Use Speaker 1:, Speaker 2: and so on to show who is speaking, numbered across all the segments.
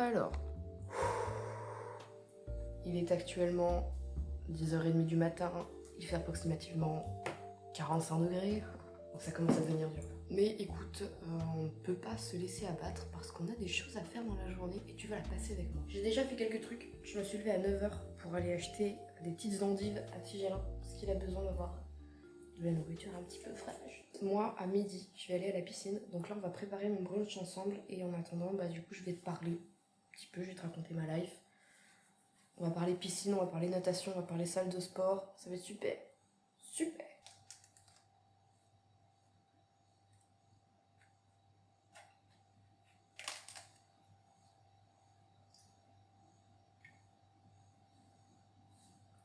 Speaker 1: Alors, il est actuellement 10h30 du matin, il fait approximativement 45 degrés, donc ça commence à devenir dur. Mais écoute, on ne peut pas se laisser abattre parce qu'on a des choses à faire dans la journée et tu vas la passer avec moi. J'ai déjà fait quelques trucs, je me suis levée à 9h pour aller acheter des petites endives à Tigélin parce qu'il a besoin d'avoir de la nourriture un petit peu fraîche. Moi, à midi, je vais aller à la piscine, donc là on va préparer mon brunch ensemble et en attendant, bah du coup je vais te parler un petit peu, je vais te raconter ma life. On va parler piscine, on va parler natation, on va parler salle de sport. Ça va être super. Super.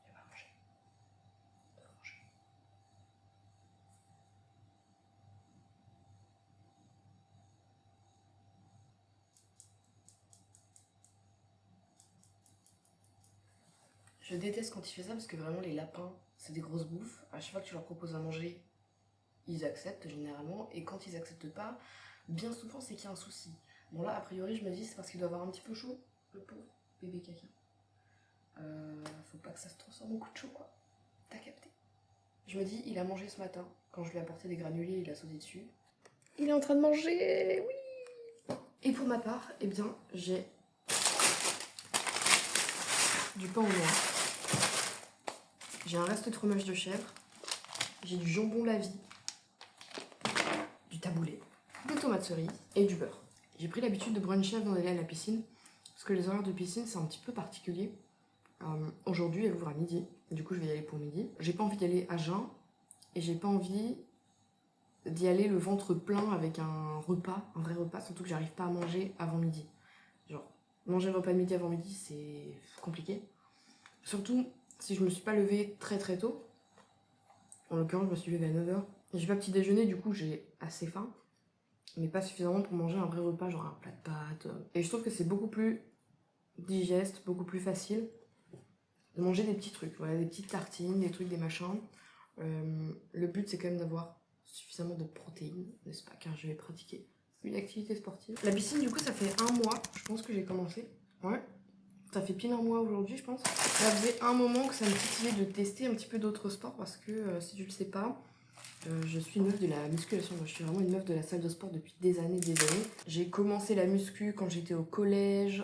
Speaker 1: On va manger. On va manger. Je déteste quand il fait ça parce que vraiment les lapins, c'est des grosses bouffes. À chaque fois que tu leur proposes à manger, ils acceptent généralement. Et quand ils acceptent pas, bien souvent c'est qu'il y a un souci. Bon là, a priori, je me dis c'est parce qu'il doit avoir un petit peu chaud, le pauvre bébé caca. Faut pas que ça se transforme en coup de chaud quoi. T'as capté. Je me dis, il a mangé ce matin. Quand je lui ai apporté des granulés, il a sauté dessus. Il est en train de manger, oui. Et pour ma part, eh bien, j'ai du pain au noix. J'ai un reste de fromage de chèvre. J'ai du jambon la vie, du taboulé, des tomates cerises et du beurre. J'ai pris l'habitude de bruncher avant d'aller à la piscine parce que les horaires de piscine c'est un petit peu particulier. Aujourd'hui elle ouvre à midi, du coup je vais y aller pour midi. J'ai pas envie d'y aller à jeun et j'ai pas envie d'y aller le ventre plein avec un repas, un vrai repas, surtout que j'arrive pas à manger avant midi. Genre, manger le repas de midi avant midi c'est compliqué. Surtout si je me suis pas levée très très tôt. En l'occurrence, je me suis levée à 9h. J'ai pas petit déjeuner, du coup, j'ai assez faim. Mais pas suffisamment pour manger un vrai repas, genre un plat de pâtes. Et je trouve que c'est beaucoup plus digeste, beaucoup plus facile de manger des petits trucs. Voilà, des petites tartines, des trucs, des machins. Le but, c'est quand même d'avoir suffisamment de protéines, n'est-ce pas? Car je vais pratiquer une activité sportive. La piscine, du coup, ça fait 1 mois, je pense que j'ai commencé. Ouais. Ça fait pile 1 mois aujourd'hui, je pense. Ça faisait un moment que ça me titillait de tester un petit peu d'autres sports parce que si tu le sais pas, je suis une meuf de la musculation. Moi, je suis vraiment une meuf de la salle de sport depuis des années, des années. J'ai commencé la muscu quand j'étais au collège.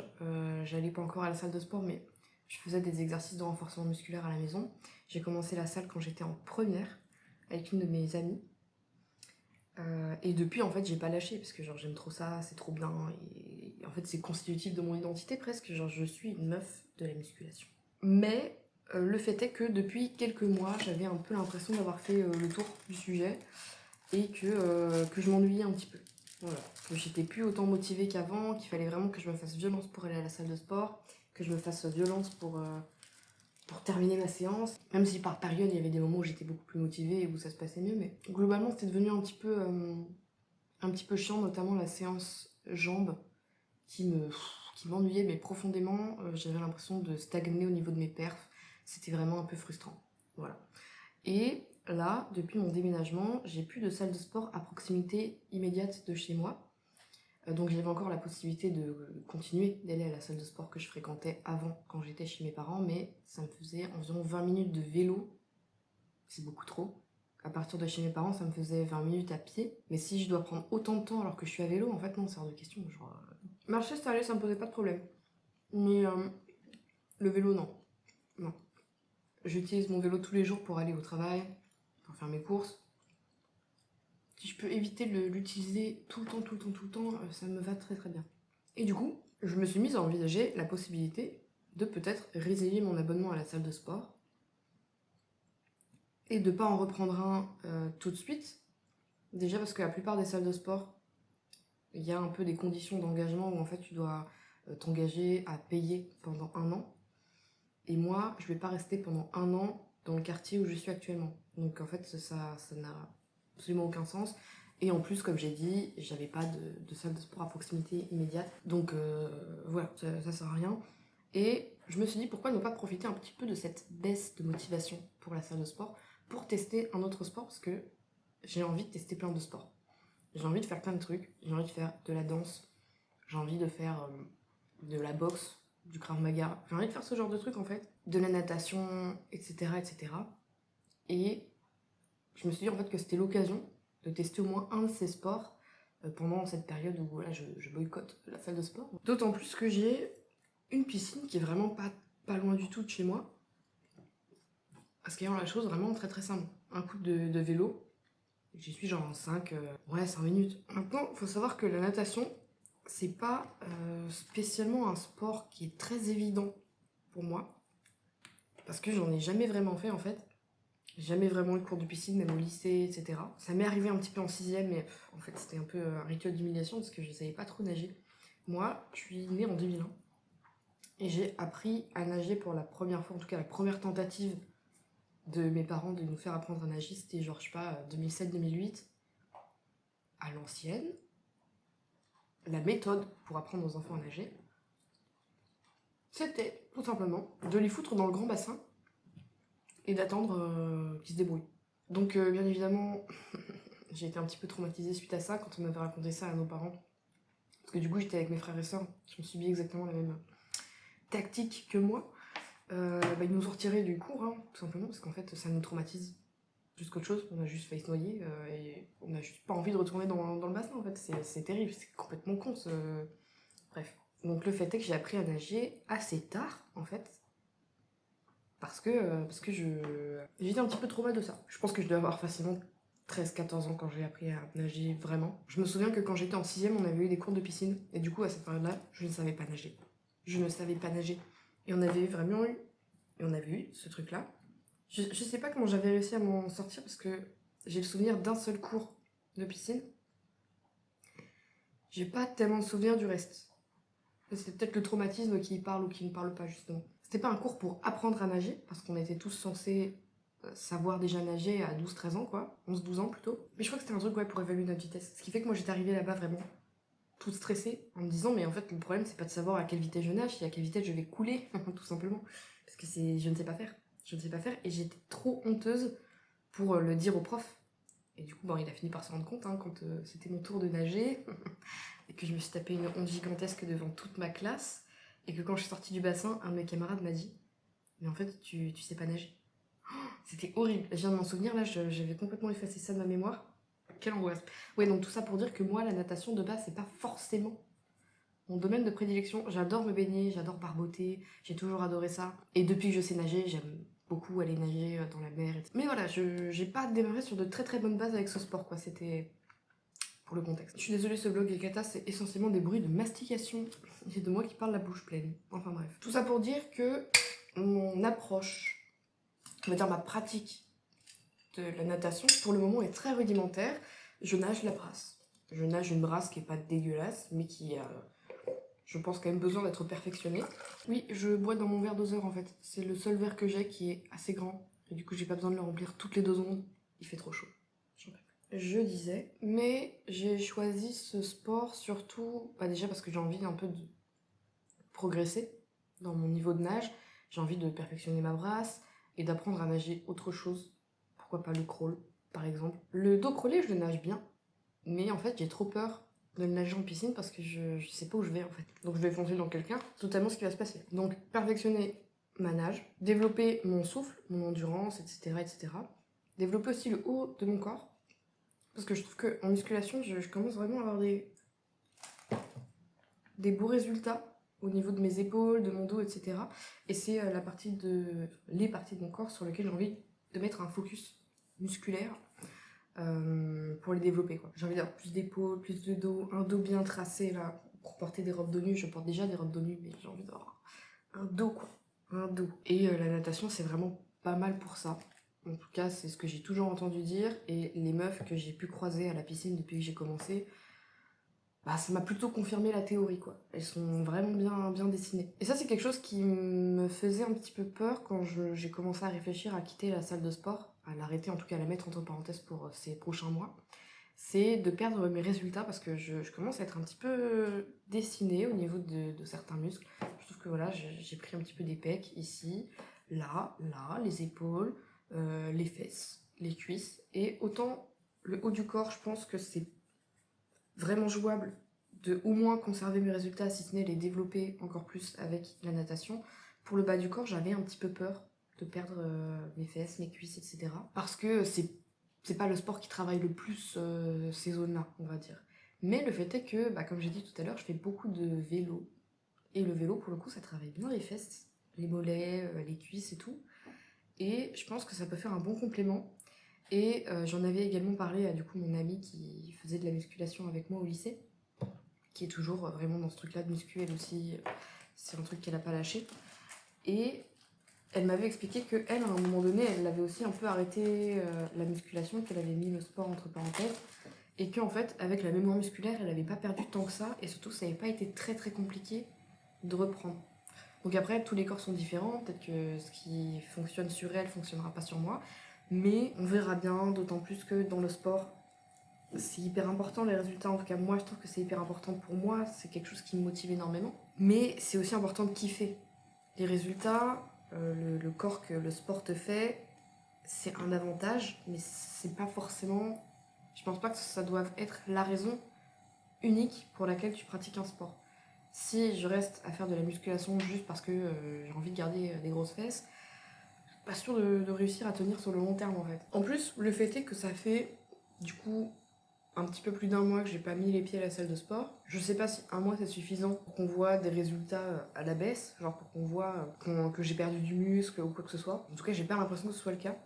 Speaker 1: J'allais pas encore à la salle de sport, mais je faisais des exercices de renforcement musculaire à la maison. J'ai commencé la salle quand j'étais en première avec une de mes amies. Et depuis, en fait, j'ai pas lâché parce que genre j'aime trop ça, c'est trop bien. Et en fait, c'est constitutif de mon identité presque. Genre, je suis une meuf de la musculation. Mais le fait est que depuis quelques mois, j'avais un peu l'impression d'avoir fait le tour du sujet et que je m'ennuyais un petit peu. Voilà. Que j'étais plus autant motivée qu'avant, qu'il fallait vraiment que je me fasse violence pour aller à la salle de sport, que je me fasse violence pour terminer ma séance. Même si par période, il y avait des moments où j'étais beaucoup plus motivée et où ça se passait mieux, mais globalement, c'était devenu un petit peu chiant, notamment la séance jambes qui m'ennuyait, mais profondément. J'avais l'impression de stagner au niveau de mes perfs. C'était vraiment un peu frustrant. Voilà. Et là, depuis mon déménagement, j'ai plus de salle de sport à proximité immédiate de chez moi. Donc j'avais encore la possibilité de continuer d'aller à la salle de sport que je fréquentais avant quand j'étais chez mes parents, mais ça me faisait environ 20 minutes de vélo. C'est beaucoup trop. À partir de chez mes parents, ça me faisait 20 minutes à pied. Mais si je dois prendre autant de temps alors que je suis à vélo, en fait non, c'est hors de question. Genre, marcher, ça allait, ça me posait pas de problème. Mais le vélo, non. Non. J'utilise mon vélo tous les jours pour aller au travail, pour faire mes courses. Si je peux éviter de l'utiliser tout le temps, ça me va très très bien. Et du coup, je me suis mise à envisager la possibilité de peut-être résilier mon abonnement à la salle de sport et de pas en reprendre un tout de suite. Déjà parce que la plupart des salles de sport, il y a un peu des conditions d'engagement où en fait tu dois t'engager à payer pendant 1 an. Et moi, je vais pas rester pendant 1 an dans le quartier où je suis actuellement. Donc en fait, ça n'a absolument aucun sens. Et en plus, comme j'ai dit, j'avais pas de salle de sport à proximité immédiate. Donc voilà, ça sert à rien. Et je me suis dit, pourquoi ne pas profiter un petit peu de cette baisse de motivation pour la salle de sport pour tester un autre sport, parce que j'ai envie de tester plein de sports. J'ai envie de faire plein de trucs. J'ai envie de faire de la danse. J'ai envie de faire de la boxe, du Krav Maga. J'ai envie de faire ce genre de truc en fait. De la natation, etc. etc. Et je me suis dit en fait que c'était l'occasion de tester au moins un de ces sports pendant cette période où voilà, je boycotte la salle de sport. D'autant plus que j'ai une piscine qui est vraiment pas loin du tout de chez moi. Parce qu'il y a la chose vraiment très très simple. Un coup de vélo, j'y suis genre en 5 minutes. Maintenant, il faut savoir que la natation, c'est pas spécialement un sport qui est très évident pour moi. Parce que j'en ai jamais vraiment fait en fait. J'ai jamais vraiment eu de cours de piscine, même au lycée, etc. Ça m'est arrivé un petit peu en 6ème, mais en fait c'était un peu un rituel d'humiliation parce que je savais pas trop nager. Moi, je suis née en 2001 et j'ai appris à nager pour la première fois, en tout cas la première tentative de mes parents de nous faire apprendre à nager, c'était genre, je sais pas, 2007-2008, à l'ancienne. La méthode pour apprendre aux enfants à nager, c'était tout simplement de les foutre dans le grand bassin et d'attendre qu'ils se débrouillent. Donc bien évidemment, j'ai été un petit peu traumatisée suite à ça quand on avait raconté ça à nos parents. Parce que du coup, j'étais avec mes frères et sœurs qui ont subi exactement la même tactique que moi. Ils nous ont retirés du cours, hein, tout simplement, parce qu'en fait, ça nous traumatise plus qu'autre chose. On a juste failli se noyer et on n'a juste pas envie de retourner dans le bassin, en fait. C'est terrible, c'est complètement con, ce... Bref. Donc le fait est que j'ai appris à nager assez tard, en fait, parce que j'étais un petit peu trop mal de ça. Je pense que je dois avoir facilement 13-14 ans quand j'ai appris à nager vraiment. Je me souviens que quand j'étais en 6ème, on avait eu des cours de piscine, et du coup, à cette période-là, je ne savais pas nager. Je ne savais pas nager. Et on avait vraiment eu, ce truc-là. Je sais pas comment j'avais réussi à m'en sortir, parce que j'ai le souvenir d'un seul cours de piscine. J'ai pas tellement de souvenir du reste. C'est peut-être le traumatisme qui parle ou qui ne parle pas, justement. C'était pas un cours pour apprendre à nager, parce qu'on était tous censés savoir déjà nager à 12-13 ans, quoi. 11-12 ans, plutôt. Mais je crois que c'était un truc, ouais, pour évaluer notre vitesse. Ce qui fait que moi, j'étais arrivée là-bas vraiment toute stressée, en me disant, mais en fait, le problème, c'est pas de savoir à quelle vitesse je nage, c'est à quelle vitesse je vais couler, tout simplement. Parce que je ne sais pas faire. Je ne sais pas faire, et j'étais trop honteuse pour le dire au prof. Et du coup, il a fini par se rendre compte, hein, quand c'était mon tour de nager, et que je me suis tapé une honte gigantesque devant toute ma classe, et que quand je suis sortie du bassin, un de mes camarades m'a dit « Mais en fait, tu sais pas nager. » C'était horrible. Je viens de m'en souvenir, là, j'avais complètement effacé ça de ma mémoire. Quelle angoisse. Ouais, donc tout ça pour dire que moi, la natation, de base, c'est pas forcément mon domaine de prédilection. J'adore me baigner, j'adore barboter, j'ai toujours adoré ça. Et depuis que je sais nager, j'aime beaucoup aller nager dans la mer. Mais voilà, j'ai pas démarré sur de très très bonnes bases avec ce sport, quoi. C'était pour le contexte. Je suis désolée, ce vlog est cata, c'est essentiellement des bruits de mastication. C'est de moi qui parle la bouche pleine. Enfin bref. Tout ça pour dire que mon approche, on va dire ma pratique de la natation, pour le moment est très rudimentaire. Je nage la brasse. Je nage une brasse qui est pas dégueulasse, mais qui a, je pense, quand même besoin d'être perfectionnée. Oui, je bois dans mon verre doseur en fait. C'est le seul verre que j'ai qui est assez grand. Et du coup, j'ai pas besoin de le remplir toutes les 2 secondes. Il fait trop chaud. Je disais, mais j'ai choisi ce sport surtout, déjà parce que j'ai envie un peu de progresser dans mon niveau de nage. J'ai envie de perfectionner ma brasse et d'apprendre à nager autre chose. Pourquoi pas le crawl, par exemple. Le dos crawlé, je le nage bien, mais en fait, j'ai trop peur de le nager en piscine parce que je sais pas où je vais en fait. Donc je vais foncer dans quelqu'un, c'est totalement ce qui va se passer. Donc perfectionner ma nage, développer mon souffle, mon endurance, etc. etc. Développer aussi le haut de mon corps. Parce que je trouve qu'en musculation, je commence vraiment à avoir des beaux résultats au niveau de mes épaules, de mon dos, etc. Et c'est les parties de mon corps sur lesquelles j'ai envie de mettre un focus musculaire pour les développer, quoi. J'ai envie d'avoir plus d'épaules, plus de dos, un dos bien tracé là, pour porter des robes de nuit. Je porte déjà des robes de nuit, mais j'ai envie d'avoir un dos, quoi. Un dos. Et la natation, c'est vraiment pas mal pour ça. En tout cas, c'est ce que j'ai toujours entendu dire. Et les meufs que j'ai pu croiser à la piscine depuis que j'ai commencé, ça m'a plutôt confirmé la théorie, quoi. Elles sont vraiment bien dessinées. Et ça, c'est quelque chose qui me faisait un petit peu peur quand j'ai commencé à réfléchir à quitter la salle de sport, à l'arrêter, en tout cas à la mettre entre parenthèses pour ces prochains mois. C'est de perdre mes résultats parce que je commence à être un petit peu dessinée au niveau de certains muscles. Je trouve que voilà, j'ai pris un petit peu des pecs ici, là, les épaules, les fesses, les cuisses. Et autant le haut du corps, je pense que c'est vraiment jouable de au moins conserver mes résultats, si ce n'est les développer encore plus avec la natation. Pour le bas du corps, j'avais un petit peu peur de perdre mes fesses, mes cuisses, etc. Parce que c'est pas le sport qui travaille le plus ces zones-là, on va dire. Mais le fait est que, comme j'ai dit tout à l'heure, je fais beaucoup de vélo. Et le vélo, pour le coup, ça travaille bien les fesses, les mollets, les cuisses et tout. Et je pense que ça peut faire un bon complément. Et j'en avais également parlé à du coup mon amie qui faisait de la musculation avec moi au lycée, qui est toujours vraiment dans ce truc-là de muscu, elle aussi, c'est un truc qu'elle a pas lâché. Et elle m'avait expliqué qu'elle, à un moment donné, elle avait aussi un peu arrêté la musculation, qu'elle avait mis le sport entre parenthèses, et qu'en fait, avec la mémoire musculaire, elle n'avait pas perdu tant que ça, et surtout, ça n'avait pas été très très compliqué de reprendre. Donc après, tous les corps sont différents, peut-être que ce qui fonctionne sur elle fonctionnera pas sur moi, mais on verra bien, d'autant plus que dans le sport, c'est hyper important les résultats, en tout cas moi je trouve que c'est hyper important pour moi, c'est quelque chose qui me motive énormément, mais c'est aussi important de kiffer. Les résultats, le corps que le sport te fait, c'est un avantage, mais c'est pas forcément, je pense pas que ça doive être la raison unique pour laquelle tu pratiques un sport. Si je reste à faire de la musculation juste parce que j'ai envie de garder des grosses fesses, pas sûr de réussir à tenir sur le long terme en fait. En plus, le fait est que ça fait du coup un petit peu plus d'un mois que j'ai pas mis les pieds à la salle de sport. Je sais pas si un mois c'est suffisant pour qu'on voit des résultats à la baisse, genre pour qu'on voit que j'ai perdu du muscle ou quoi que ce soit. En tout cas, j'ai pas l'impression que ce soit le cas.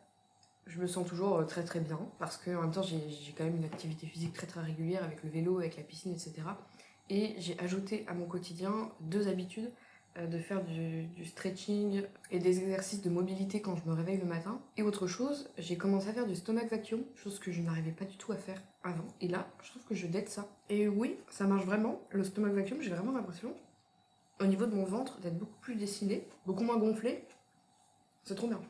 Speaker 1: Je me sens toujours très très bien parce que en même temps j'ai quand même une activité physique très très régulière avec le vélo, avec la piscine, etc. Et j'ai ajouté à mon quotidien 2 habitudes, de faire du stretching et des exercices de mobilité quand je me réveille le matin. Et autre chose, j'ai commencé à faire du stomach vacuum, chose que je n'arrivais pas du tout à faire avant. Et là, je trouve que je date ça. Et oui, ça marche vraiment. Le stomach vacuum, j'ai vraiment l'impression, au niveau de mon ventre, d'être beaucoup plus dessiné, beaucoup moins gonflé. C'est trop bien.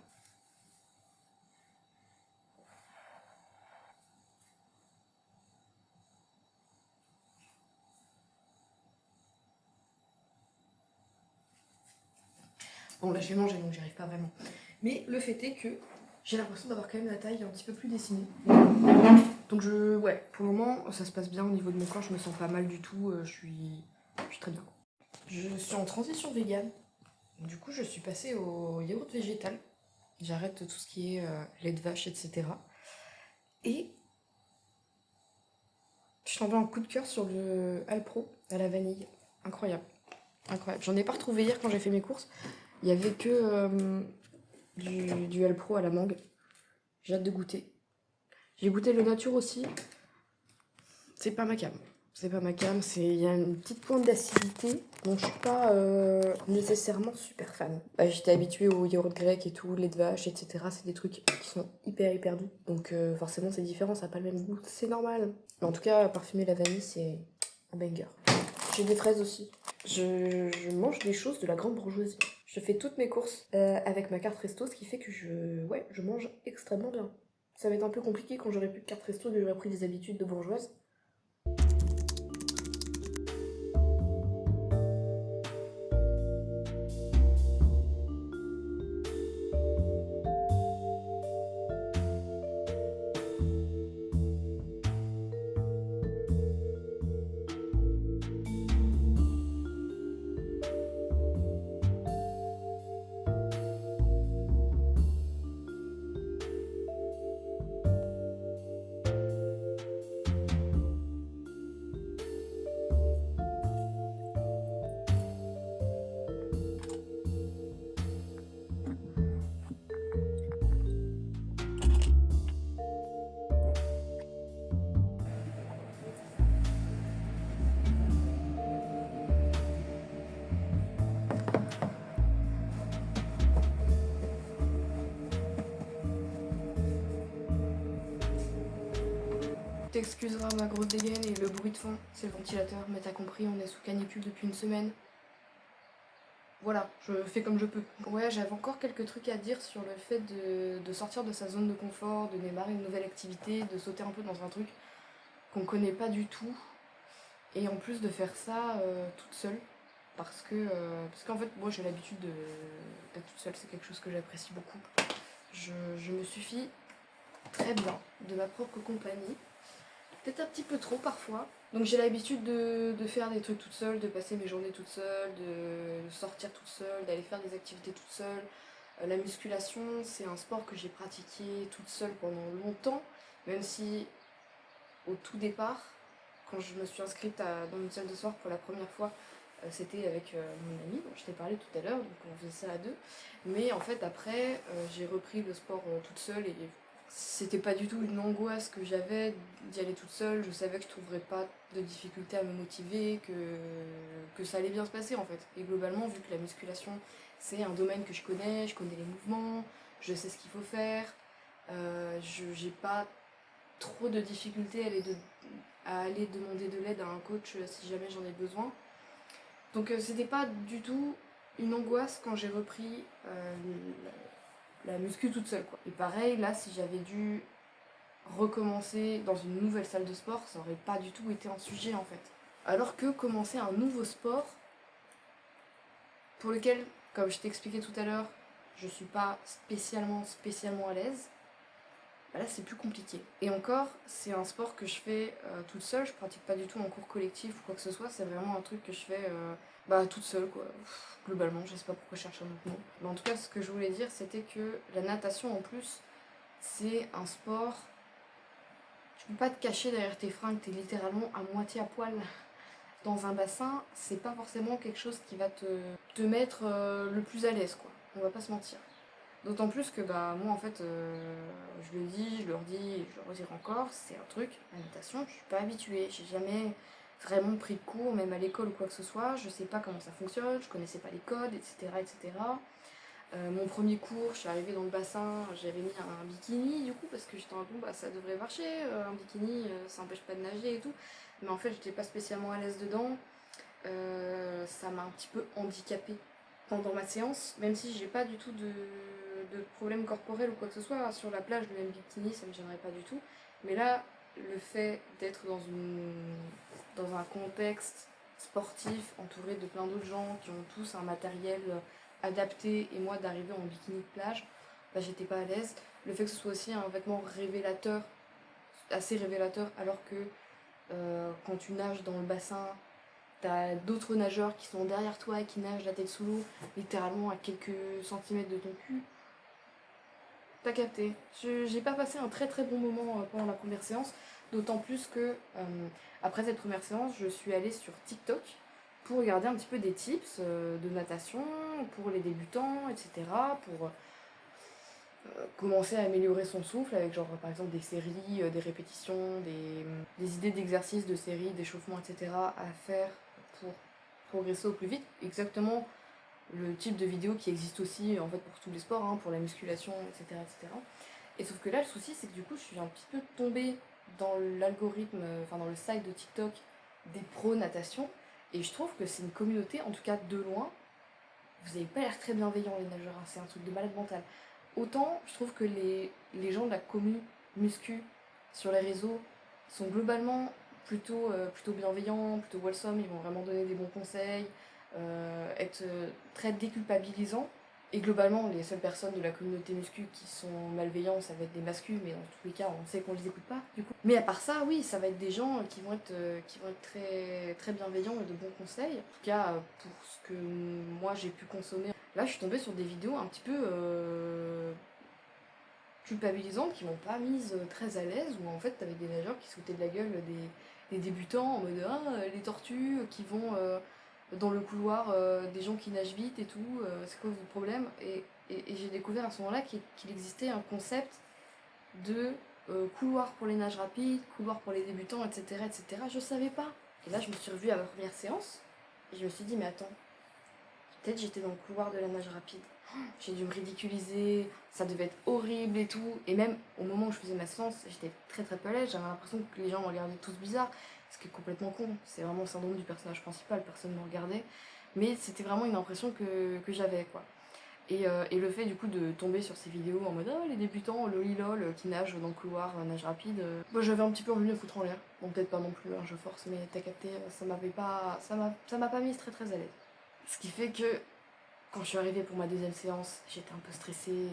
Speaker 1: Bon, là, j'ai mangé, donc j'y arrive pas vraiment. Mais le fait est que j'ai l'impression d'avoir quand même la taille un petit peu plus dessinée. Donc ouais, pour le moment, ça se passe bien au niveau de mon corps, je me sens pas mal du tout, je suis très bien. Je suis en transition végane. Du coup, je suis passée au yaourt végétal. J'arrête tout ce qui est lait de vache, etc. Et je t'envoie un coup de cœur sur le Alpro à la vanille. Incroyable. Incroyable. J'en ai pas retrouvé hier quand j'ai fait mes courses. Il y avait que du Alpro à la mangue. J'ai hâte de goûter. J'ai goûté le nature aussi. C'est pas ma cam. C'est pas ma cam. Il y a une petite pointe d'acidité dont je suis pas nécessairement super fan. J'étais habituée au yaourt grec et tout, lait de vache, etc. C'est des trucs qui sont hyper hyper doux. Donc forcément c'est différent, ça n'a pas le même goût. C'est normal. Mais en tout cas, parfumer la vanille, c'est un banger. J'ai des fraises aussi. Je mange des choses de la grande bourgeoisie. Je fais toutes mes courses avec ma carte resto, ce qui fait que je mange extrêmement bien. Ça va être un peu compliqué quand j'aurai plus de carte resto, que j'aurai pris des habitudes de bourgeoise. T'excuseras ma grosse dégaine et le bruit de fond, c'est le ventilateur, mais t'as compris, on est sous canicule depuis une semaine. Voilà, je fais comme je peux. Ouais, j'avais encore quelques trucs à dire sur le fait de sortir de sa zone de confort, de démarrer une nouvelle activité, de sauter un peu dans un truc qu'on connaît pas du tout. Et en plus de faire ça toute seule. Parce qu'en fait, moi j'ai l'habitude d'être toute seule, c'est quelque chose que j'apprécie beaucoup. Je me suffis très bien de ma propre compagnie. peut-être un petit peu trop parfois. Donc j'ai l'habitude de faire des trucs toute seule, de passer mes journées toute seule, de sortir toute seule, d'aller faire des activités toute seule. La musculation, c'est un sport que j'ai pratiqué toute seule pendant longtemps, même si au tout départ, quand je me suis inscrite dans une salle de sport pour la première fois, c'était avec mon ami dont je t'ai parlé tout à l'heure, donc on faisait ça à deux. Mais en fait après, j'ai repris le sport toute seule et c'était pas du tout une angoisse que j'avais d'y aller toute seule. Je savais que je trouverais pas de difficulté à me motiver, que ça allait bien se passer en fait. Et globalement, vu que la musculation c'est un domaine que je connais les mouvements, je sais ce qu'il faut faire, j'ai pas trop de difficultés à aller demander de l'aide à un coach si jamais j'en ai besoin. Donc c'était pas du tout une angoisse quand j'ai repris la muscu toute seule quoi. Et pareil, là si j'avais dû recommencer dans une nouvelle salle de sport, ça aurait pas du tout été un sujet en fait. Alors que commencer un nouveau sport, pour lequel, comme je t'ai expliqué tout à l'heure, je suis pas spécialement à l'aise, bah là c'est plus compliqué. Et encore, c'est un sport que je fais toute seule, je pratique pas du tout en cours collectif ou quoi que ce soit, c'est vraiment un truc que je fais toute seule quoi. Globalement, je sais pas pourquoi je cherche un autre mot. Mais en tout cas, ce que je voulais dire, c'était que la natation en plus, c'est un sport. Tu peux pas te cacher derrière tes fringues, t'es littéralement à moitié à poil dans un bassin, c'est pas forcément quelque chose qui va te mettre le plus à l'aise quoi. On va pas se mentir. D'autant plus que bah moi en fait, je le dis, je leur dis, et je le redire encore, c'est un truc, la natation, je suis pas habituée, j'ai jamais vraiment pris de cours, même à l'école ou quoi que ce soit, je sais pas comment ça fonctionne, je connaissais pas les codes, etc. etc. Mon premier cours, je suis arrivée dans le bassin, j'avais mis un bikini du coup, parce que j'étais en bon bah ça devrait marcher, un bikini ça empêche pas de nager et tout, mais en fait j'étais pas spécialement à l'aise dedans, ça m'a un petit peu handicapée pendant ma séance, même si j'ai pas du tout de problème corporel ou quoi que ce soit. Sur la plage, le même bikini, ça me gênerait pas du tout. Mais là, le fait d'être dans un contexte sportif, entouré de plein d'autres gens qui ont tous un matériel adapté, et moi d'arriver en bikini de plage, bah, j'étais pas à l'aise. Le fait que ce soit aussi un vêtement révélateur, assez révélateur, alors que quand tu nages dans le bassin, t'as d'autres nageurs qui sont derrière toi et qui nagent la tête sous l'eau, littéralement à quelques centimètres de ton cul. T'as capté. J'ai pas passé un très très bon moment pendant la première séance, d'autant plus que après cette première séance, je suis allée sur TikTok pour regarder un petit peu des tips de natation pour les débutants, etc. Pour commencer à améliorer son souffle avec genre par exemple des séries, des répétitions, des idées d'exercices, de séries, d'échauffements, etc. à faire pour progresser au plus vite. Exactement le type de vidéo qui existe aussi en fait pour tous les sports, hein, pour la musculation, etc., etc. Et sauf que là, le souci, c'est que du coup, je suis un petit peu tombée dans l'algorithme, enfin dans le site de TikTok des pros natation, et je trouve que c'est une communauté, en tout cas de loin, vous avez pas l'air très bienveillants les nageurs, hein, c'est un truc de malade mental. Autant, je trouve que les gens de la commu muscu sur les réseaux sont globalement plutôt bienveillants, plutôt wholesome, ils vont vraiment donner des bons conseils, être très déculpabilisants. Et globalement, les seules personnes de la communauté muscu qui sont malveillants, ça va être des masculins, mais dans tous les cas, on sait qu'on les écoute pas, du coup. Mais à part ça, oui, ça va être des gens qui vont être très, très bienveillants et de bons conseils. En tout cas, pour ce que moi j'ai pu consommer. Là, je suis tombée sur des vidéos un petit peu culpabilisantes qui m'ont pas mise très à l'aise, où en fait, t'avais des nageurs qui se foutaient de la gueule des débutants en mode ah, les tortues qui vont dans le couloir des gens qui nagent vite et tout, c'est quoi votre problème? Et j'ai découvert à ce moment-là qu'il existait un concept de couloir pour les nages rapides, couloir pour les débutants, etc., etc. Je savais pas. Et là, je me suis revue à ma première séance et je me suis dit, mais attends, peut-être j'étais dans le couloir de la nage rapide. J'ai dû me ridiculiser, ça devait être horrible et tout. Et même au moment où je faisais ma séance, j'étais très très peu à l'aise, j'avais l'impression que les gens me regardaient tous bizarre, ce qui est complètement con. C'est vraiment le syndrome du personnage principal, personne ne me regardait. Mais c'était vraiment une impression que j'avais quoi. Et le fait du coup de tomber sur ces vidéos en mode les débutants, lolilol, qui nagent dans le couloir, nage rapide, moi j'avais un petit peu envie de me foutre en l'air. Bon peut-être pas non plus, hein, je force, mais t'as capté, ça m'a pas mise très très à l'aise. Ce qui fait que quand je suis arrivée pour ma deuxième séance, j'étais un peu stressée.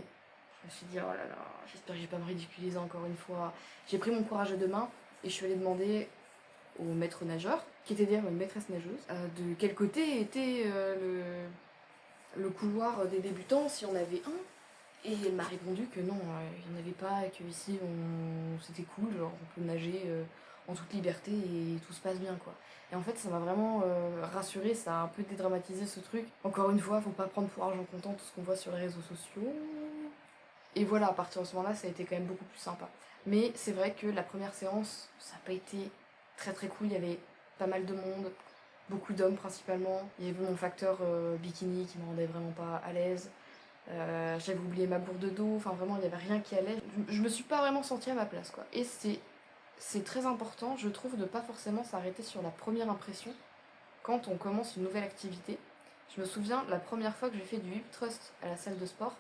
Speaker 1: Je me suis dit oh là là, j'espère que je vais pas me ridiculiser encore une fois. J'ai pris mon courage à deux mains Et je suis allée demander au maître nageur, qui était d'ailleurs une maîtresse nageuse, de quel côté était le couloir des débutants, si on avait un. Et elle m'a répondu que non, il n'y en avait pas, et que ici c'était cool, genre on peut nager en toute liberté et tout se passe bien quoi. Et en fait ça m'a vraiment rassurée, ça a un peu dédramatisé ce truc. Encore une fois, faut pas prendre pour argent comptant tout ce qu'on voit sur les réseaux sociaux. Et voilà, à partir de ce moment-là, ça a été quand même beaucoup plus sympa. Mais c'est vrai que la première séance, ça n'a pas été très très cool, il y avait pas mal de monde, beaucoup d'hommes principalement. Il y avait mon facteur bikini qui me rendait vraiment pas à l'aise. J'avais oublié ma bourde d'eau, enfin vraiment il n'y avait rien qui allait. Je me suis pas vraiment sentie à ma place quoi. Et c'est très important, je trouve, de pas forcément s'arrêter sur la première impression quand on commence une nouvelle activité. Je me souviens, la première fois que j'ai fait du hip thrust à la salle de sport,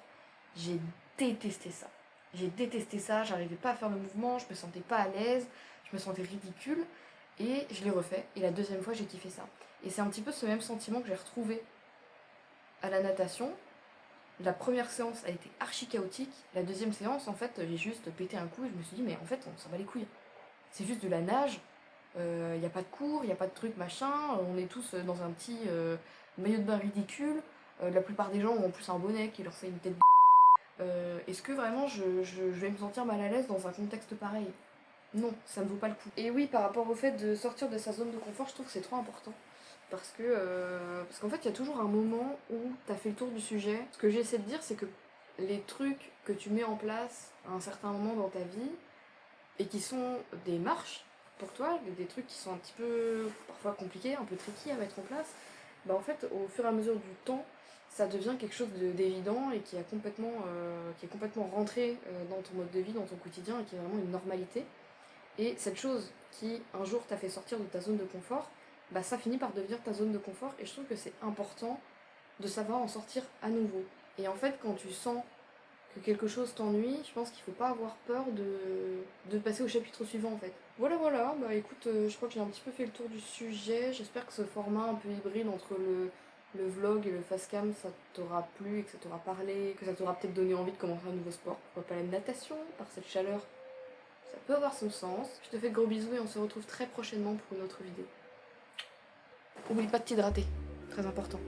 Speaker 1: j'ai détesté ça. J'ai détesté ça, j'arrivais pas à faire le mouvement, je me sentais pas à l'aise, je me sentais ridicule, et je l'ai refait. Et la deuxième fois, j'ai kiffé ça. Et c'est un petit peu ce même sentiment que j'ai retrouvé à la natation. La première séance a été archi chaotique. La deuxième séance, en fait, j'ai juste pété un coup et je me suis dit, mais en fait, on s'en bat les couilles. C'est juste de la nage, il n'y a pas de cours, il n'y a pas de truc machin, on est tous dans un petit maillot de bain ridicule. La plupart des gens ont en plus un bonnet qui leur fait une tête de... Est-ce que vraiment je vais me sentir mal à l'aise dans un contexte pareil? Non, ça ne vaut pas le coup. Et oui, par rapport au fait de sortir de sa zone de confort, je trouve que c'est trop important. Parce qu'en fait, il y a toujours un moment où tu as fait le tour du sujet. Ce que j'essaie de dire, c'est que les trucs que tu mets en place à un certain moment dans ta vie, et qui sont des marches pour toi, des trucs qui sont un petit peu parfois compliqués, un peu tricky à mettre en place, bah en fait, au fur et à mesure du temps, ça devient quelque chose d'évident et qui est complètement rentré dans ton mode de vie, dans ton quotidien, et qui est vraiment une normalité. Et cette chose qui, un jour, t'a fait sortir de ta zone de confort, bah ça finit par devenir ta zone de confort, et je trouve que c'est important de savoir en sortir à nouveau. Et en fait, quand tu sens que quelque chose t'ennuie, je pense qu'il faut pas avoir peur de passer au chapitre suivant en fait. Voilà, voilà, bah écoute, je crois que j'ai un petit peu fait le tour du sujet. J'espère que ce format un peu hybride entre le vlog et le facecam, ça t'aura plu et que ça t'aura parlé, que ça t'aura peut-être donné envie de commencer un nouveau sport. Pourquoi pas la natation, par cette chaleur, ça peut avoir son sens. Je te fais de gros bisous et on se retrouve très prochainement pour une autre vidéo. Oublie pas de t'hydrater, très important.